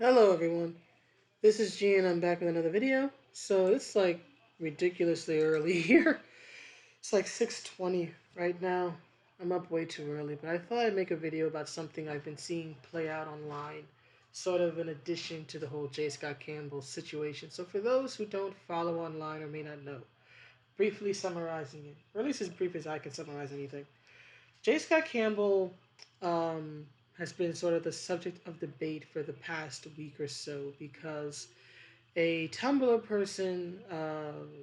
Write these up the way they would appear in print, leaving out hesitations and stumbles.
Hello everyone, this is Gina and I'm back with another video. So it's like ridiculously early here. It's like 6:20 right now. I'm up way too early, but I thought I'd make a video about something I've been seeing play out online, sort of in addition to the whole J Scott Campbell situation. So for those who don't follow online or may not know, briefly summarizing it, or at least as brief as I can summarize anything. J Scott Campbell has been sort of the subject of debate for the past week or so because a Tumblr person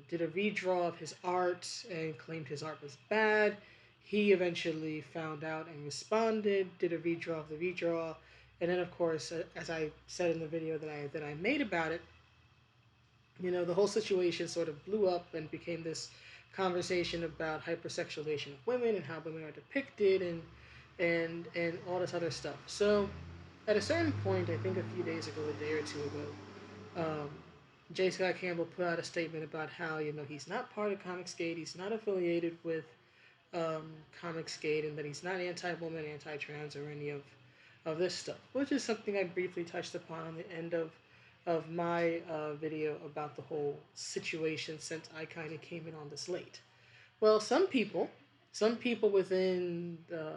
did a redraw of his art and claimed his art was bad. He eventually found out and responded, did a redraw of the redraw, and then of course, as I said in the video that I made about it, the whole situation sort of blew up and became this conversation about hypersexualization of women and how women are depicted and all this other stuff. So at a certain point, I think a few days ago, a day or two ago, um, J. Scott Campbell put out a statement about how he's not part of Comicsgate, he's not affiliated with Comicsgate, and that he's not anti-woman, anti-trans, or any of this stuff, which is something I briefly touched upon on the end of my video about the whole situation since I kind of came in on this late. Well, some people within the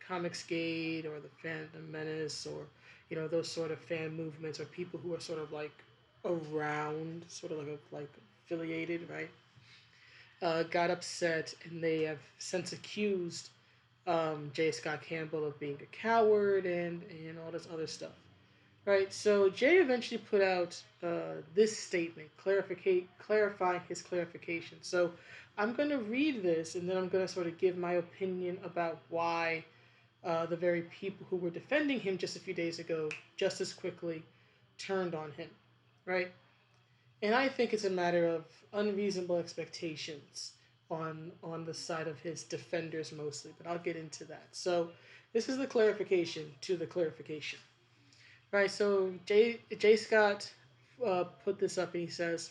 Comicsgate or the Phantom Menace or those sort of fan movements or people who are sort of like around, sort of like affiliated, right? Got upset and they have since accused J. Scott Campbell of being a coward and all this other stuff. Right, so Jay eventually put out this statement, clarifying his clarification. So I'm going to read this and then I'm going to sort of give my opinion about why the very people who were defending him just a few days ago just as quickly turned on him. Right? And I think it's a matter of unreasonable expectations on the side of his defenders mostly, but I'll get into that. So this is the clarification to the clarification. Right, so J Scott put this up and he says,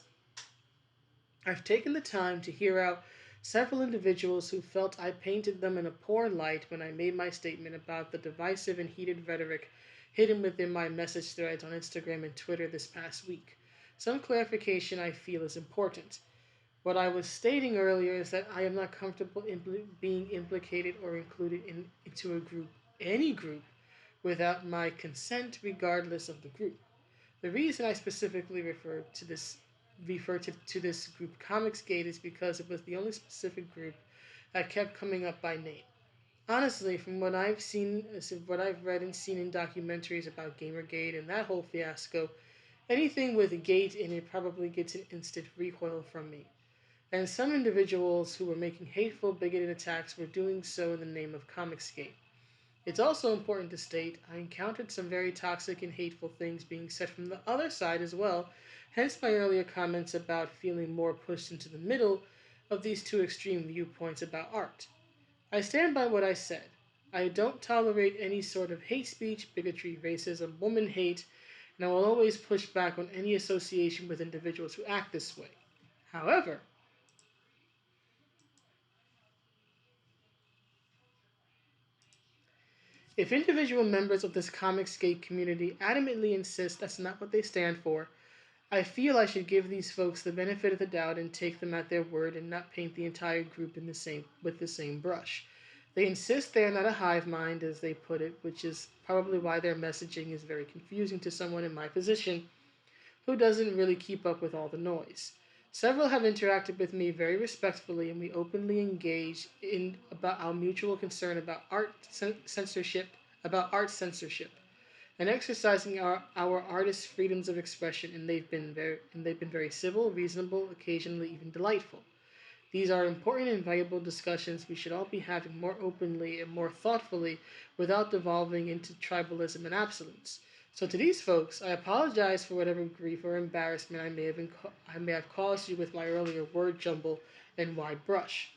I've taken the time to hear out several individuals who felt I painted them in a poor light when I made my statement about the divisive and heated rhetoric hidden within my message threads on Instagram and Twitter this past week. Some clarification I feel is important. What I was stating earlier is that I am not comfortable being implicated or included into a group, any group, without my consent, regardless of the group. The reason I specifically refer to this group Comicsgate is because it was the only specific group that kept coming up by name. Honestly, from what I've seen, what I've read and seen in documentaries about Gamergate and that whole fiasco, anything with a gate in it probably gets an instant recoil from me. And some individuals who were making hateful, bigoted attacks were doing so in the name of Comicsgate. It's also important to state I encountered some very toxic and hateful things being said from the other side as well, hence my earlier comments about feeling more pushed into the middle of these two extreme viewpoints about art. I stand by what I said. I don't tolerate any sort of hate speech, bigotry, racism, woman hate, and I will always push back on any association with individuals who act this way. However, if individual members of this Comicsgate community adamantly insist that's not what they stand for, I feel I should give these folks the benefit of the doubt and take them at their word and not paint the entire group with the same brush. They insist they are not a hive mind, as they put it, which is probably why their messaging is very confusing to someone in my position who doesn't really keep up with all the noise. Several have interacted with me very respectfully, and we openly engage in about our mutual concern about art censorship, and exercising our artists' freedoms of expression, and they've been very civil, reasonable, occasionally even delightful. These are important and valuable discussions we should all be having more openly and more thoughtfully without devolving into tribalism and absolutes. So to these folks, I apologize for whatever grief or embarrassment I may have caused you with my earlier word jumble and wide brush.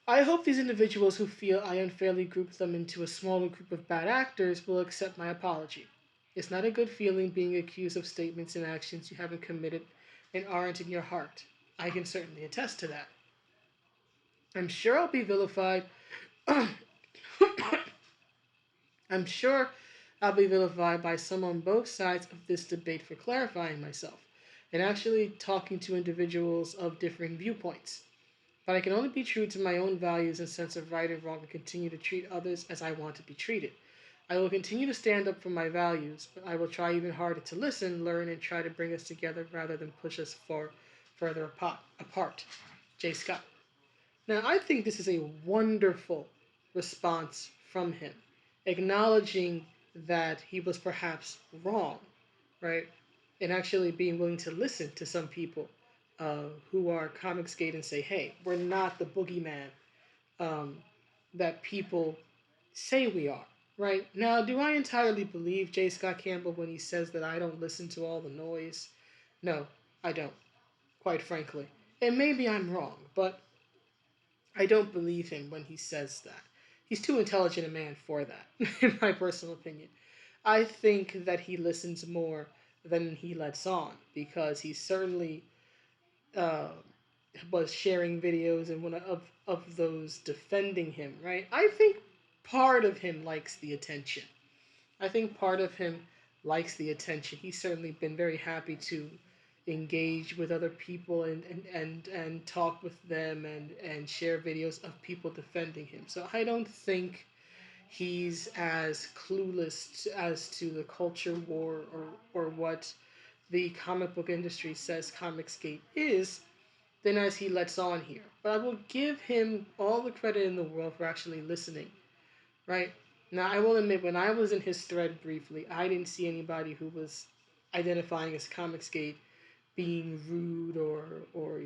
I hope these individuals who feel I unfairly grouped them into a smaller group of bad actors will accept my apology. It's not a good feeling being accused of statements and actions you haven't committed and aren't in your heart. I can certainly attest to that. I'm sure I'll be vilified. I'm sure I'll be vilified by some on both sides of this debate for clarifying myself and actually talking to individuals of differing viewpoints. But I can only be true to my own values and sense of right and wrong and continue to treat others as I want to be treated. I will continue to stand up for my values, but I will try even harder to listen, learn, and try to bring us together rather than push us further apart. J Scott. Now, I think this is a wonderful response from him, acknowledging that he was perhaps wrong, right? And actually being willing to listen to some people who are Comicsgate and say, hey, we're not the boogeyman um, that people say we are, right? Now, do I entirely believe J. Scott Campbell when he says that I don't listen to all the noise? No, I don't, quite frankly. And maybe I'm wrong, but I don't believe him when he says that. He's too intelligent a man for that, in my personal opinion. I think that he listens more than he lets on because he certainly uh, was sharing videos and one of those defending him, right? I think part of him likes the attention. I think part of him likes the attention. He's certainly been very happy to engage with other people and talk with them and share videos of people defending him. So I don't think he's as clueless as to the culture war or what the comic book industry says Comicsgate is than as he lets on here. But I will give him all the credit in the world for actually listening, right? Now, I will admit, when I was in his thread briefly, I didn't see anybody who was identifying as Comicsgate being rude or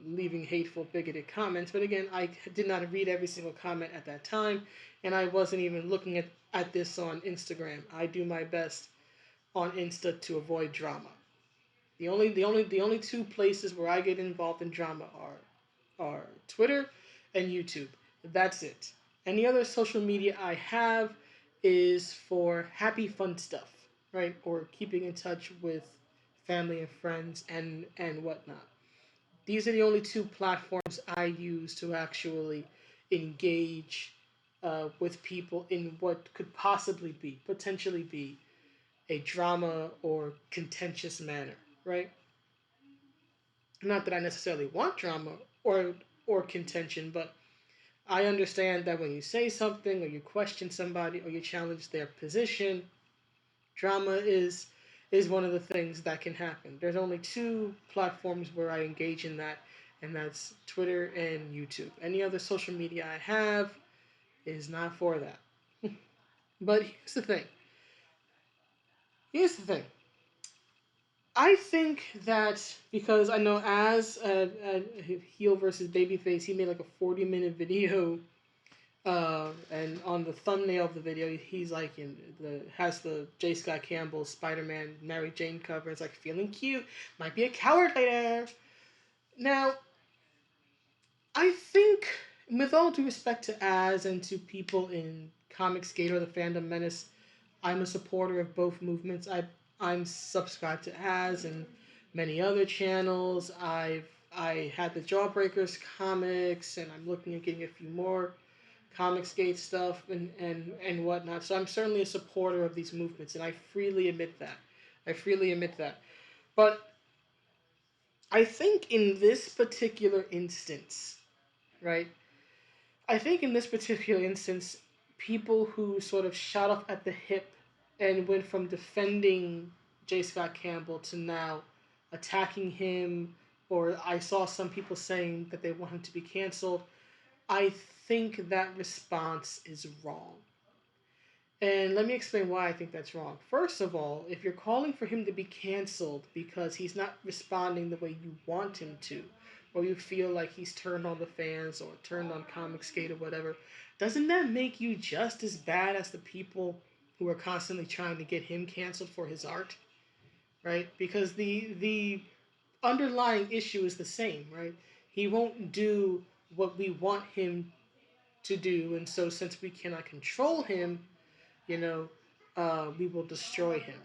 leaving hateful, bigoted comments. But again, I did not read every single comment at that time, and I wasn't even looking at this on Instagram. I do my best on Insta to avoid drama. The only two places where I get involved in drama are Twitter and YouTube. That's it. Any other social media I have is for happy fun stuff, right? Or keeping in touch with family and friends and whatnot. These are the only two platforms I use to actually engage with people in what could possibly be, potentially be, a drama or contentious manner, right? Not that I necessarily want drama or contention, but I understand that when you say something or you question somebody or you challenge their position, drama is one of the things that can happen. There's only two platforms where I engage in that, and that's Twitter and YouTube. Any other social media I have is not for that. But here's the thing. Here's the thing. I think that because I know as a heel versus babyface, he made like a 40-minute video, and on the thumbnail of the video, he's like in the has the J Scott Campbell Spider-Man Mary Jane cover. It's like feeling cute, might be a coward later. Now, I think, with all due respect to Az and to people in Comicsgate or the Fandom Menace, I'm a supporter of both movements. I'm subscribed to Az and many other channels. I had the Jawbreakers comics, and I'm looking at getting a few more Comicsgate stuff and whatnot. So I'm certainly a supporter of these movements, and I freely admit that. I freely admit that. But I think in this particular instance, right? I think in this particular instance, people who sort of shot off at the hip and went from defending J. Scott Campbell to now attacking him, or I saw some people saying that they want him to be canceled, I think that response is wrong. And let me explain why I think that's wrong. First of all, if you're calling for him to be canceled because he's not responding the way you want him to, or you feel like he's turned on the fans or turned on Comicsgate or whatever, doesn't that make you just as bad as the people who are constantly trying to get him canceled for his art? Right? Because the underlying issue is the same, right? He won't do what we want him to do, and so since we cannot control him, you know, we will destroy him,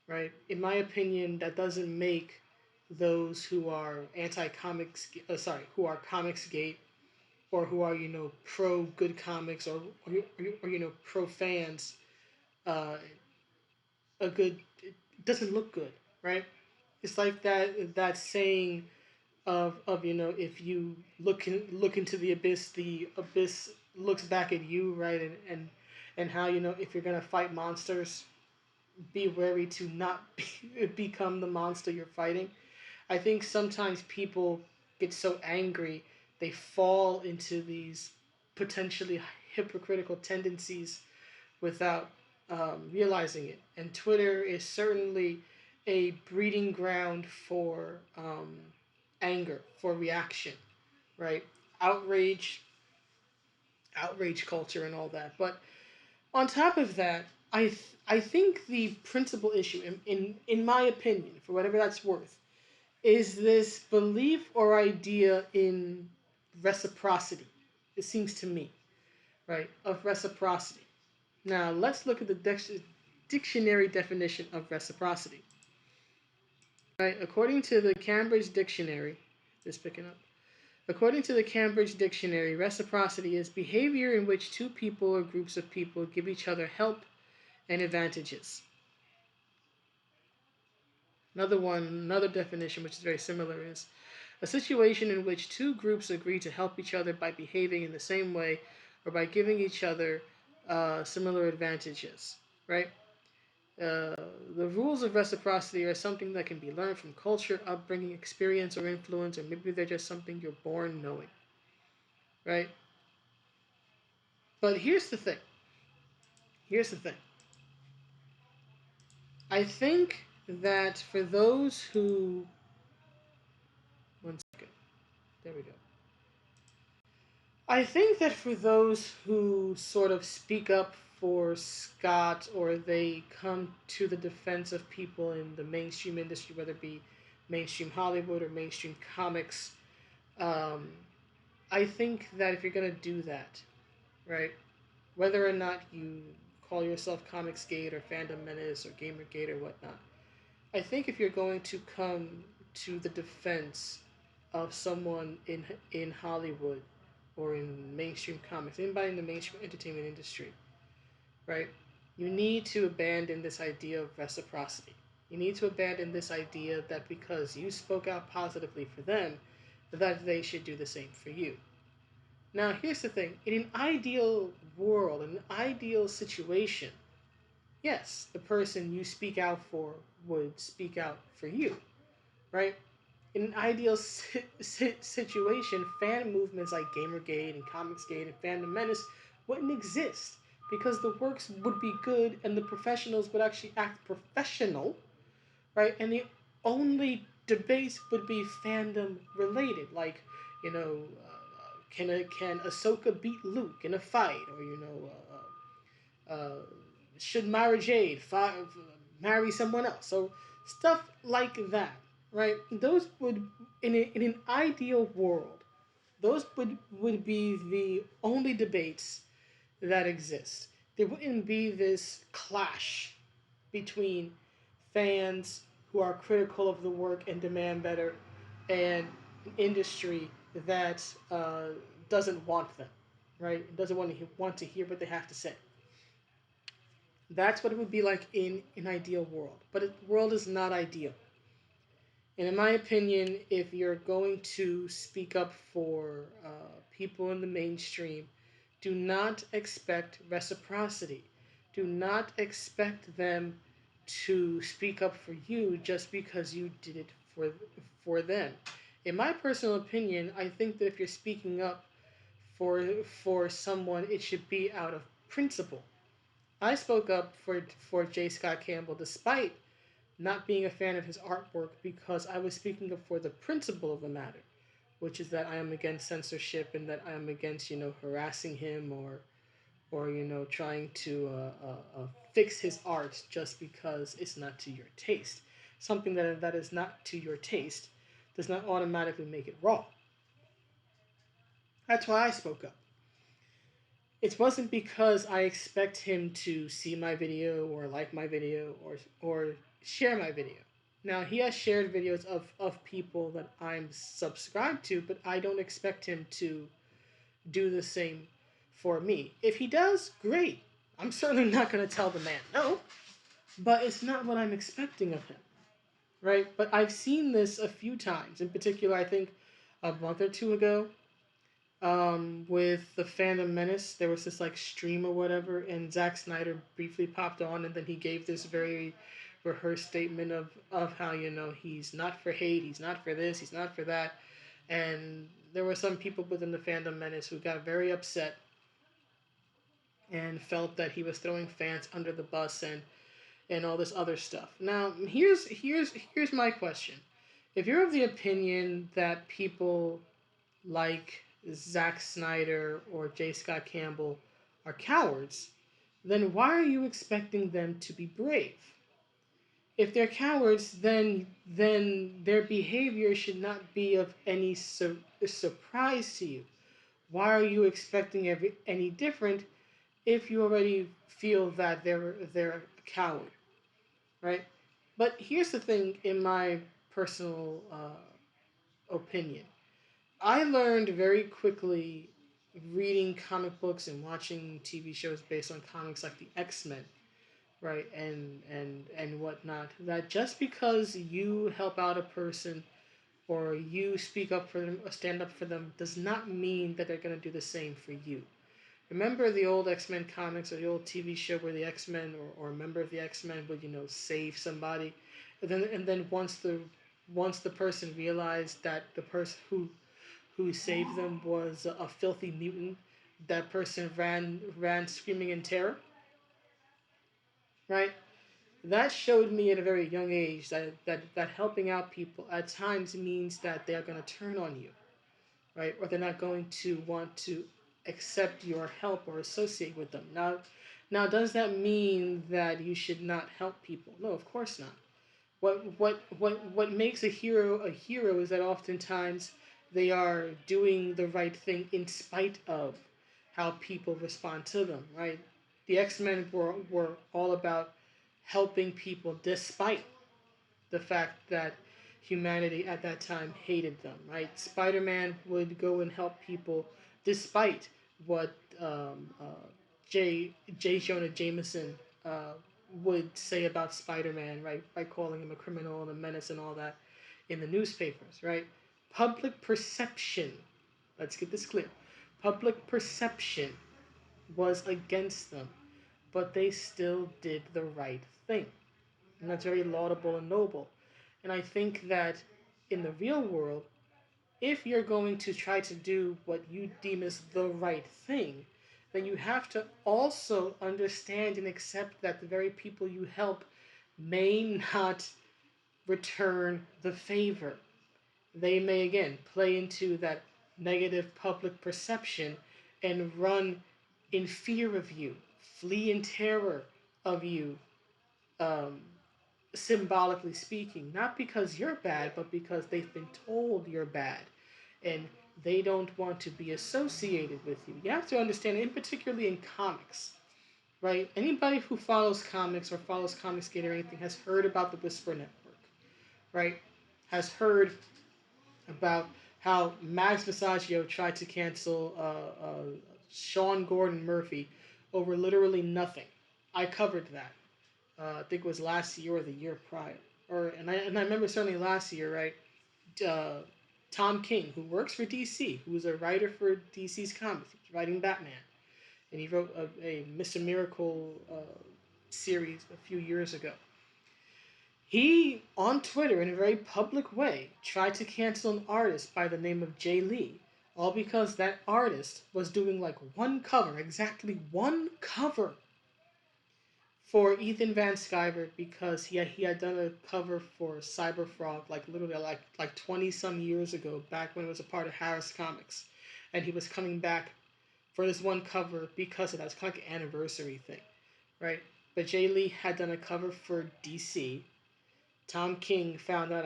right? In my opinion, that doesn't make those who are anti-comics, who are Comicsgate, or who are, pro good comics, or pro fans, uh, a good. It doesn't look good, right? It's like that saying of if you look into the abyss looks back at you, right? And how if you're gonna fight monsters, be wary to not become the monster you're fighting. I think sometimes people get so angry they fall into these potentially hypocritical tendencies without realizing it. And Twitter is certainly a breeding ground for anger, for reaction, right? Outrage, outrage culture, and all that. But on top of that, I think the principal issue, in my opinion, for whatever that's worth, is this belief or idea in reciprocity. It seems to me, right, of reciprocity. Now, let's look at the dictionary definition of reciprocity. Right, according to the Cambridge Dictionary, just picking up. According to the Cambridge Dictionary, reciprocity is behavior in which two people or groups of people give each other help and advantages. Another definition which is very similar is a situation in which two groups agree to help each other by behaving in the same way or by giving each other similar advantages, right? The rules of reciprocity are something that can be learned from culture, upbringing, experience, or influence, or maybe they're just something you're born knowing, right? But here's the thing. Here's the thing. I think that for those who. One second. There we go. I think that for those who sort of speak up for Scott or they come to the defense of people in the mainstream industry, whether it be mainstream Hollywood or mainstream comics, um, I think that if you're going to do that, right, whether or not you call yourself Comicsgate or Fandom Menace or Gamergate or whatnot, I think if you're going to come to the defense of someone in Hollywood or in mainstream comics, anybody in the mainstream entertainment industry, right? You need to abandon this idea of reciprocity. You need to abandon this idea that because you spoke out positively for them, that they should do the same for you. Now, here's the thing. In an ideal world, an ideal situation, yes, the person you speak out for would speak out for you, right? In an ideal situation, fan movements like Gamergate and Comicsgate and Fandom Menace wouldn't exist because the works would be good and the professionals would actually act professional, right? And the only debates would be fandom related, like you know, can Ahsoka beat Luke in a fight, or should Mara Jade marry someone else? So stuff like that, right? Those would, in an ideal world, those would be the only debates that exist. There wouldn't be this clash between fans who are critical of the work and demand better, and an industry that doesn't want them, right? It doesn't want to hear what they have to say. That's what it would be like in an ideal world. But the world is not ideal. And in my opinion, if you're going to speak up for people in the mainstream, do not expect reciprocity. Do not expect them to speak up for you just because you did it for them. In my personal opinion, I think that if you're speaking up for someone, it should be out of principle. I spoke up for J Scott Campbell despite not being a fan of his artwork because I was speaking up for the principle of the matter, which is that I am against censorship and that I am against harassing him or trying to fix his art just because it's not to your taste. Something that is not to your taste does not automatically make it wrong. That's why I spoke up. It wasn't because I expect him to see my video or like my video or share my video. Now he has shared videos of people that I'm subscribed to, but I don't expect him to do the same for me. If he does, great. I'm certainly not going to tell the man no. but it's not what I'm expecting of him, right? But I've seen this a few times. In particular, I think a month or two ago, with the Phantom Menace, there was this like stream or whatever, and Zack Snyder briefly popped on, and then he gave this very rehearsed statement of how, you know, he's not for hate, he's not for this, he's not for that, and there were some people within the Phantom Menace who got very upset and felt that he was throwing fans under the bus and all this other stuff. Now, here's my question. If you're of the opinion that people like Zack Snyder or J Scott Campbell are cowards, then why are you expecting them to be brave? If they're cowards, then their behavior should not be of any surprise to you. Why are you expecting any different if you already feel that they're a coward, right? But here's the thing, in my personal opinion, I learned very quickly reading comic books and watching TV shows based on comics like the X-Men, right, and whatnot, that just because you help out a person or you speak up for them or stand up for them does not mean that they're going to do the same for you. Remember the old X-Men comics or the old TV show where the X-Men or a member of the X-Men would, you know, save somebody, and then once the person realized that the person who saved them was a filthy mutant, that person ran screaming in terror, right? That showed me at a very young age that helping out people at times means that they're going to turn on you, right? Or they're not going to want to accept your help or associate with them. Now, does that mean that you should not help people? No, of course not. What makes a hero is that oftentimes they are doing the right thing in spite of how people respond to them, right? The X-Men were all about helping people despite the fact that humanity at that time hated them, right? Spider-Man would go and help people despite what J. Jonah Jameson uh, would say about Spider-Man, right? By calling him a criminal and a menace and all that in the newspapers, right? Public perception, let's get this clear, public perception was against them, but they still did the right thing. And that's very laudable and noble. And I think that in the real world, if you're going to try to do what you deem as the right thing, then you have to also understand and accept that the very people you help may not return the favor. They may again play into that negative public perception and run in fear of you, flee in terror of you, um, symbolically speaking, not because you're bad, but because they've been told you're bad and they don't want to be associated with you. You have to understand, in particularly in comics, right? Anybody who follows comics or follows Comicsgate or anything has heard about the Whisper Network, right? Has heard about how Max Visaggio tried to cancel Sean Gordon Murphy over literally nothing. I covered that. I think it was last year or the year prior, and I remember certainly last year, right? Uh, Tom King, who works for DC, who was a writer for DC's comics, he was writing Batman, and he wrote a Mr. Miracle series a few years ago. He, on Twitter, in a very public way, tried to cancel an artist by the name of Jay Lee, all because that artist was doing like one cover, exactly one cover for Ethan Van Sciver, because he had done a cover for Cyberfrog like literally like 20 some years ago, back when it was a part of Harris Comics, and he was coming back for this one cover because of that. It's kind of like an anniversary thing, right? But Jay Lee had done a cover for DC. Tom King found out,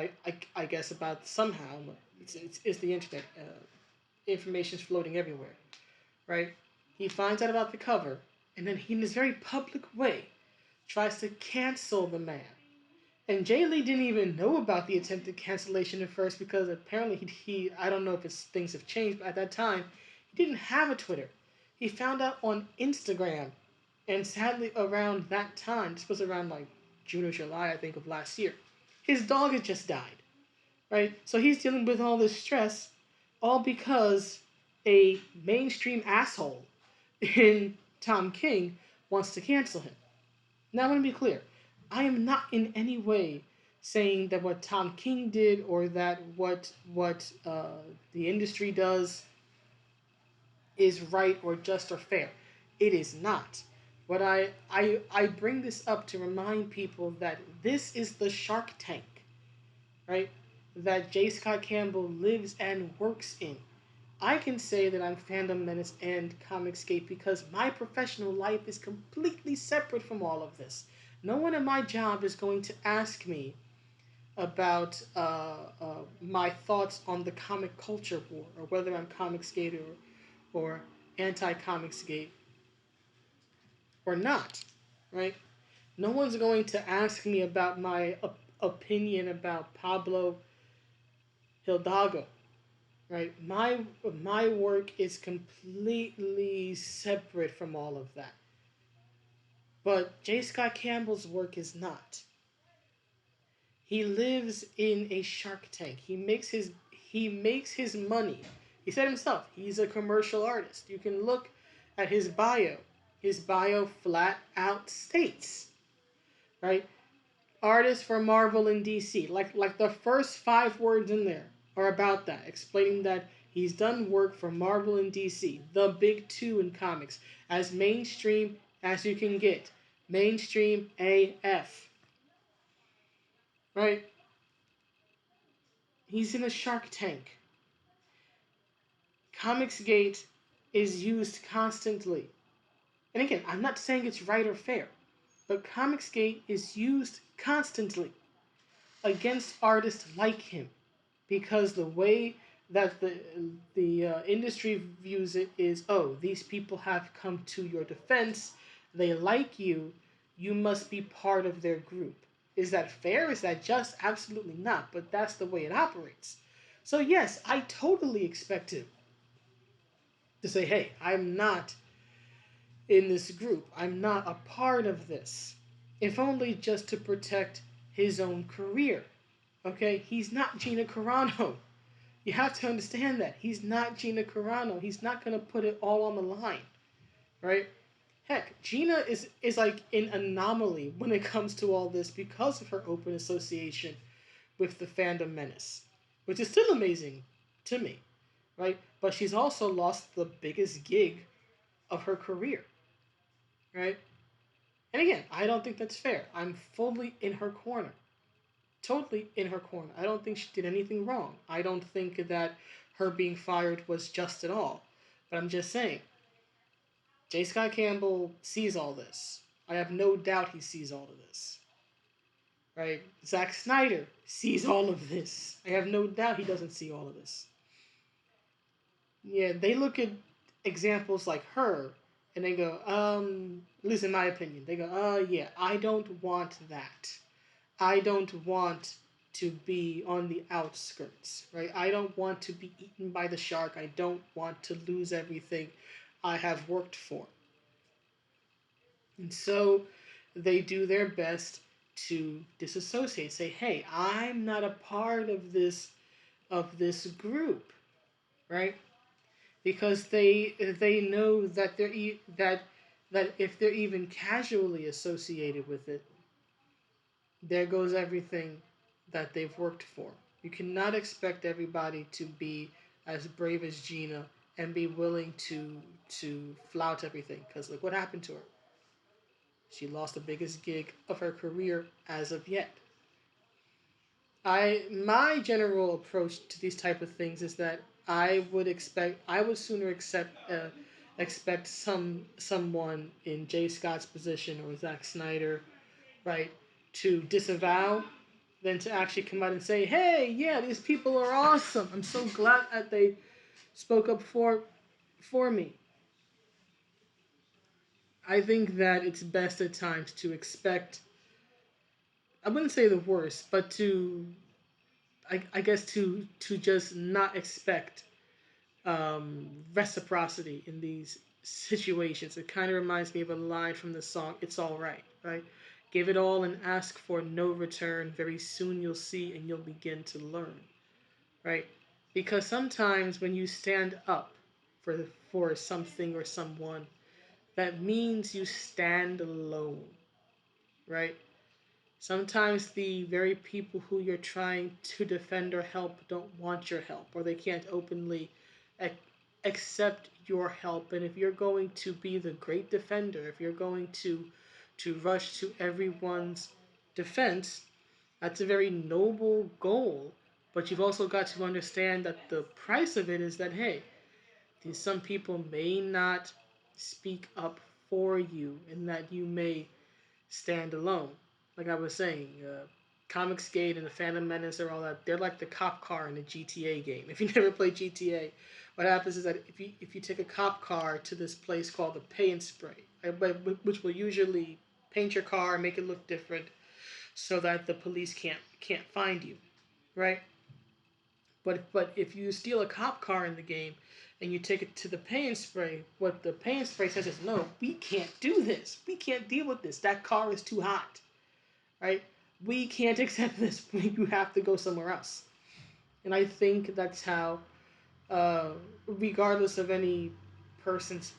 I guess, about somehow, it's the internet, information's floating everywhere, right? He finds out about the cover, and then he, in this very public way, tries to cancel the man. And Jay Lee didn't even know about the attempted cancellation at first, because apparently he I don't know if things have changed, but at that time, he didn't have a Twitter. He found out on Instagram, and sadly around that time, this was around like June or July, I think, of last year. His dog had just died, right? So he's dealing with all this stress, all because a mainstream asshole in Tom King wants to cancel him. Now, I want to be clear. I am not in any way saying that what Tom King did or that what the industry does is right or just or fair. It is not. What I bring this up to remind people that this is the Shark Tank, right? That J Scott Campbell lives and works in. I can say that I'm Fandom Menace and Comicsgate because my professional life is completely separate from all of this. No one at my job is going to ask me about my thoughts on the comic culture war, or whether I'm Comicsgate or anti-Comicsgate or not, right? No one's going to ask me about my opinion about Pablo Hidalgo, right? My work is completely separate from all of that. But J. Scott Campbell's work is not. He lives in a Shark Tank. He makes his money. He said himself, he's a commercial artist. You can look at his bio. His bio flat out states, right? Artist for Marvel and DC. Like the first 5 words in there are about that, explaining that he's done work for Marvel and DC, the big two in comics, as mainstream as you can get. Mainstream AF. Right? He's in a Shark Tank. Comicsgate is used constantly. And again, I'm not saying it's right or fair, but Comicsgate is used constantly against artists like him, because the way that the industry views it is, oh, these people have come to your defense, they like you, you must be part of their group. Is that fair? Is that just? Absolutely not, but that's the way it operates. So yes, I totally expect him to say, hey, I'm not in this group, I'm not a part of this, if only just to protect his own career. Okay, he's not Gina Carano. You have to understand that. He's not Gina Carano. He's not going to put it all on the line, right? Heck, Gina is like an anomaly when it comes to all this because of her open association with the Fandom Menace, which is still amazing to me, right? But she's also lost the biggest gig of her career, right? And again, I don't think that's fair. I'm fully in her corner. Totally in her corner. I don't think she did anything wrong. I don't think that her being fired was just at all. But I'm just saying, J. Scott Campbell sees all this. I have no doubt he sees all of this. Right? Zack Snyder sees all of this. I have no doubt he doesn't see all of this. Yeah, they look at examples like her and they go, at least in my opinion, they go, yeah, I don't want that. I don't want to be on the outskirts, right? I don't want to be eaten by the shark. I don't want to lose everything I have worked for. And so they do their best to disassociate, say, hey, I'm not a part of this group, right? Because they know that that if they're even casually associated with it, there goes everything that they've worked for. You cannot expect everybody to be as brave as Gina and be willing to flout everything, because look what happened to her. She lost the biggest gig of her career as of yet. My general approach to these type of things is that I would sooner expect someone in J Scott's position or Zack Snyder, right, to disavow than to actually come out and say, hey, yeah, these people are awesome. I'm so glad that they spoke up for me. I think that it's best at times to expect, I wouldn't say the worst, but I guess to just not expect reciprocity in these situations. It kind of reminds me of a line from the song "It's All Right," right? Give it all and ask for no return. Very soon you'll see and you'll begin to learn, right? Because sometimes when you stand up for something or someone, that means you stand alone, right? Sometimes the very people who you're trying to defend or help don't want your help, or they can't openly ac- accept your help. And if you're going to be the great defender, if you're going to rush to everyone's defense, that's a very noble goal. But you've also got to understand that the price of it is that, hey, some people may not speak up for you, and that you may stand alone. Like I was saying, Comicsgate and the Phantom Menace are all that. They're like the cop car in a GTA game. If you never play GTA, what happens is that if you take a cop car to this place called the Pay and Spray, right, which will usually paint your car, make it look different, so that the police can't find you, right? But if you steal a cop car in the game and you take it to the Pay and Spray, what the Pay and Spray says is, no, we can't do this. We can't deal with this. That car is too hot, right? We can't accept this. You have to go somewhere else. And I think that's how, regardless of any person's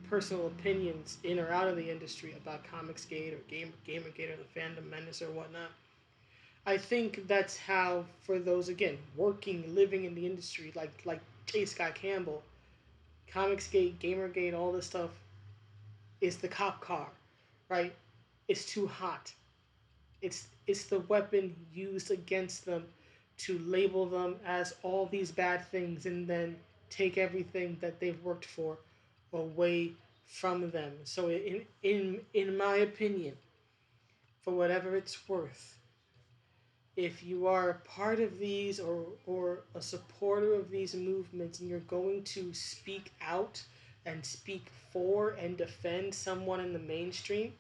personal opinions in or out of the industry about Comicsgate or Gamergate or the Phantom Menace or whatnot, I think that's how, for those again working, living in the industry, like J Scott Campbell, Comicsgate, Gamergate, all this stuff is the cop car, right? It's too hot. It's the weapon used against them to label them as all these bad things and then take everything that they've worked for away from them. So in my opinion, for whatever it's worth, if you are a part of these or a supporter of these movements and you're going to speak out and speak for and defend someone in the mainstream,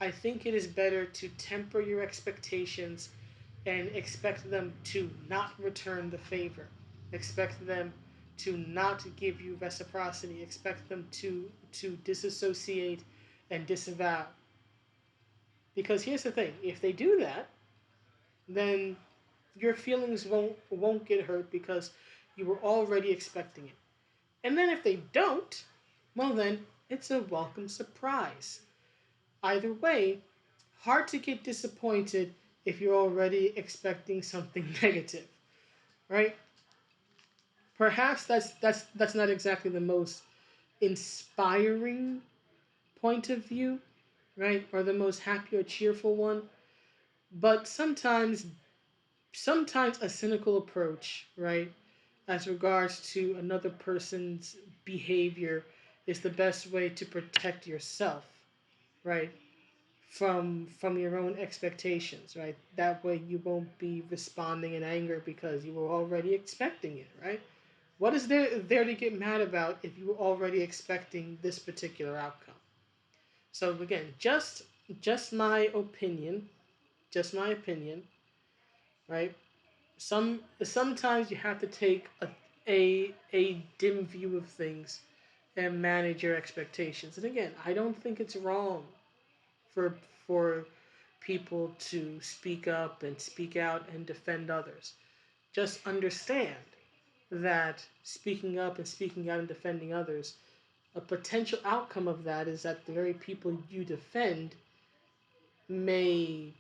I think it is better to temper your expectations and expect them to not return the favor. Expect them to not give you reciprocity. Expect them to disassociate and disavow. Because here's the thing, if they do that, then your feelings won't get hurt because you were already expecting it. And then if they don't, well then it's a welcome surprise. Either way, hard to get disappointed if you're already expecting something negative, right? Perhaps that's not exactly the most inspiring point of view, right? Or the most happy or cheerful one, but sometimes a cynical approach, right, as regards to another person's behavior is the best way to protect yourself, right, from your own expectations, right? That way you won't be responding in anger because you were already expecting it, right? What is there to get mad about if you were already expecting this particular outcome? So again, just my opinion, just my opinion, right? Sometimes you have to take a dim view of things and manage your expectations. And again, I don't think it's wrong for for people to speak up and speak out and defend others. Just understand that speaking up and speaking out and defending others, a potential outcome of that is that the very people you defend may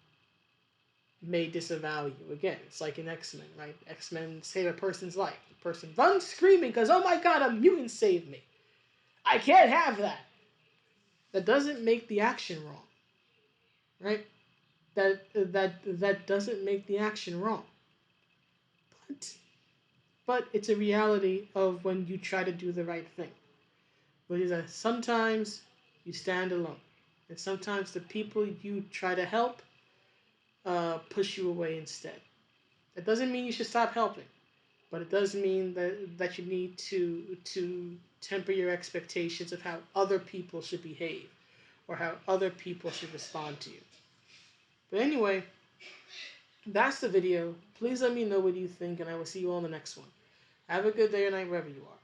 disavow you. Again, it's like in X-Men, right? X-Men save a person's life. The person runs screaming because, oh my god, a mutant saved me. I can't have that. That doesn't make the action wrong, right? That doesn't make the action wrong. But it's a reality of when you try to do the right thing. Which is that sometimes you stand alone. And sometimes the people you try to help push you away instead. That doesn't mean you should stop helping, but it does mean that you need to temper your expectations of how other people should behave or how other people should respond to you. But anyway, that's the video. Please let me know what you think, and I will see you all in the next one. Have a good day or night wherever you are.